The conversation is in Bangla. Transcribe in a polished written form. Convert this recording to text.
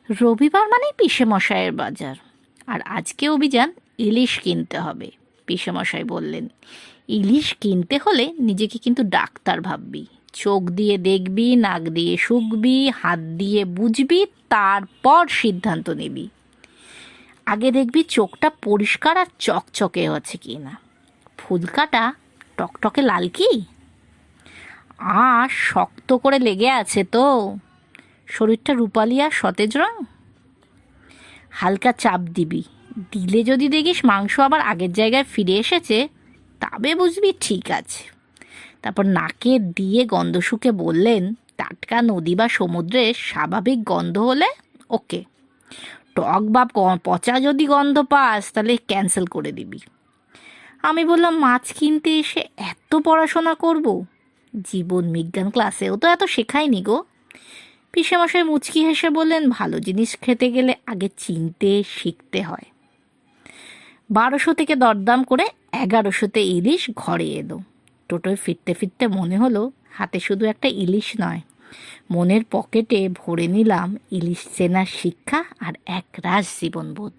রবিবার মানেই পিসেমশাইয়ের বাজার, আর আজকে অভিযান ইলিশ কিনতে হবে। পিসেমশাই বললেন, ইলিশ কিনতে হলে নিজেকে কিন্তু ডাক্তার ভাববি, চোখ দিয়ে দেখবি, নাক দিয়ে শুকবি, হাত দিয়ে বুঝবি, তারপর সিদ্ধান্ত নিবি। আগে দেখবি চোখটা পরিষ্কার আর চকচকে আছে কি না, ফুলকাটা টকটকে লাল কি, শক্ত করে লেগে আছে তো, শরীরটা রূপালি আর সতেজ রং। হালকা চাপ দিবি, দিলে যদি দেখিস মাংস আবার আগের জায়গায় ফিরে এসেছে, তবে বুঝবি ঠিক আছে। তারপর নাকে দিয়ে গন্ধ শুকে বললেন, টাটকা নদী বা সমুদ্রের স্বাভাবিক গন্ধ হলে ওকে, টক বা পচা যদি গন্ধ পাস তাহলে ক্যান্সেল করে দিবি। আমি বললাম, মাছ কিনতে এসে এত পড়াশোনা করব? জীবন বিজ্ঞান ক্লাসেও তো এত শেখায়নি গো। পিসেমশাই মুচকি হেসে বললেন, ভালো জিনিস খেতে গেলে আগে চিনতে শিখতে হয়। 1200 থেকে দরদাম করে 1100-তে ইলিশ ঘরে এলো। টোটোয় ফিরতে ফিরতে মনে হলো, হাতে শুধু একটা ইলিশ নয়, মনের পকেটে ভরে নিলাম ইলিশ চেনার শিক্ষা আর একরাশ জীবনবোধ।